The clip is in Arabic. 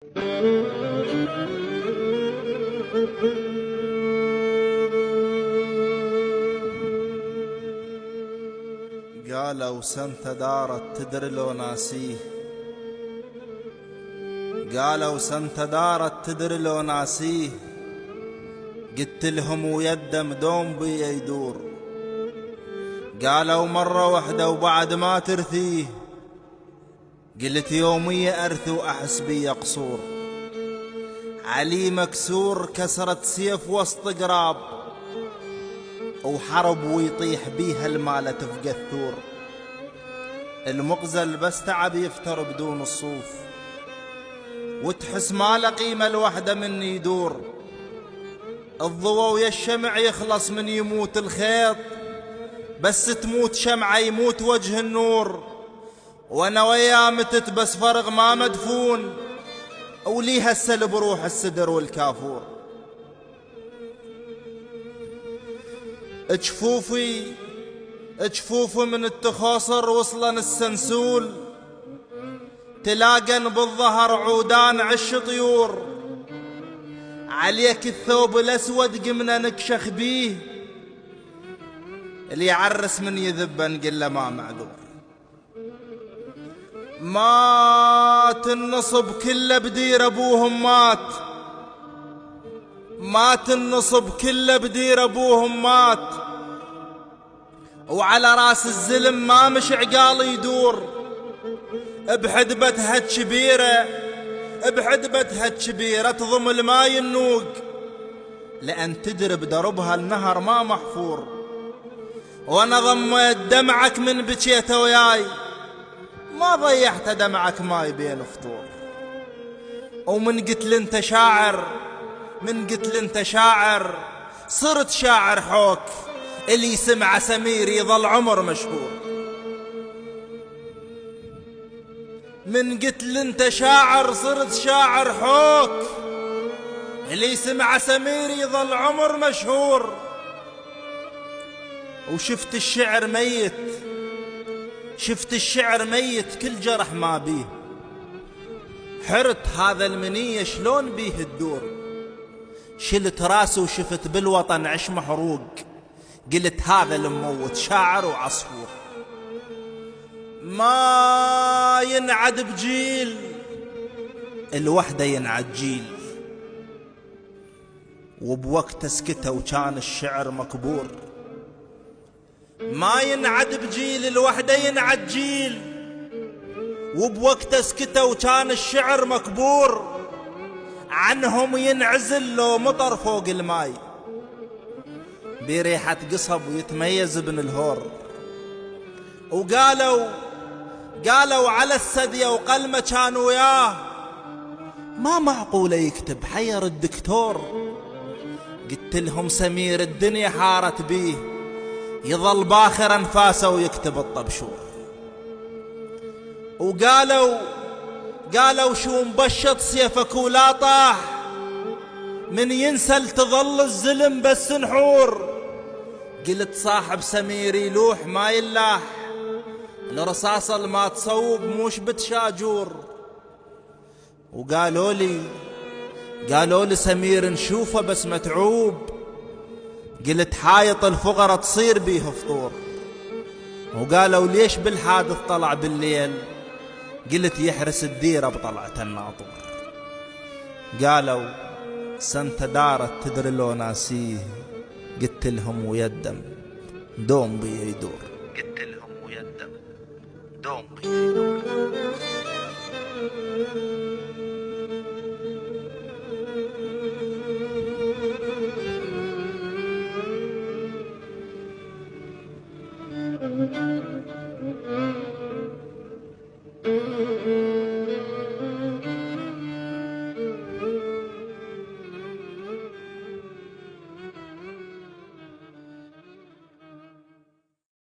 قالوا سنة دارت تدري لو ناسيه، قالوا سنة دارت تدري لو ناسيه، قلت لهم ويدم دوم بي يدور. قالوا مرة واحدة وبعد ما ترثيه، قلت يومية أرث وأحس بي قصور. علي مكسور كسرت سيف وسط قراب، وحرب ويطيح بيها المالة تفقى الثور. المغزل بس تعب يفتر بدون الصوف، وتحس ما له قيمة الوحدة من يدور. الضوى ويا الشمع يخلص من يموت الخيط، بس تموت شمعة يموت وجه النور. وانا وياه متت بس فرغ ما مدفون، وليها السل بروح السدر والكافور. جفوفي من التخاصر وصلا السنسول، تلاقن بالظهر عودان عش طيور. عليك الثوب الاسود قمنا نكشخ بيه، اللي يعرس من يذبن قل له ما معذور. مات النصب كله بدير ابوهم مات النصب كله بدير ابوهم مات. وعلى راس الزلم ما مش عقال يدور، بحدبتها كبيرة تضم الماي النوق، لأن تدرب دربها النهر ما محفور. وانا ضميت دمعك من بكيت وياي، ما ضيعت دمعك ماي بين فطور. ومن قتل انت شاعر صرت شاعر حوك، اللي سمع سمير يظل عمر مشهور. من قتل انت شاعر صرت شاعر حوك، اللي سمع سمير يظل عمر مشهور. وشفت الشعر ميت كل جرح ما بيه، حرت هذا المنية شلون بيه الدور. شلت راسه وشفت بالوطن عش محروق، قلت هذا الموت شاعر وعصفور. ما ينعد بجيل الوحدة ينعد جيل، وبوقت سكته وكان الشعر مكبور. ما ينعد بجيل الوحدة ينعد جيل، وبوقت سكته وكان الشعر مكبور. عنهم ينعزل لو مطر فوق الماي، بريحة قصب ويتميز ابن الهور. وقالوا على السدية وقلمة كان وياه، ما معقولة يكتب حير الدكتور. قلت لهم سمير الدنيا حارت بيه، يظل باخر انفاسه ويكتب الطبشور. وقالوا شو مبشط سيفك ولا طاح، من ينسل تظل الزلم بس نحور. قلت صاحب سمير يلوح ما يلاح، الرصاصة ما تصوب موش بتشاجور. وقالوا لي سمير نشوفه بس متعوب، قلت حايط الفقرة تصير بيه فطور. وقالوا ليش بالحادث طلع بالليل، قلت يحرس الديرة بطلعة الناطور. قالوا سنة دارت تدري لو ناسيه، قلت لهم ويدم دوم بي يدور.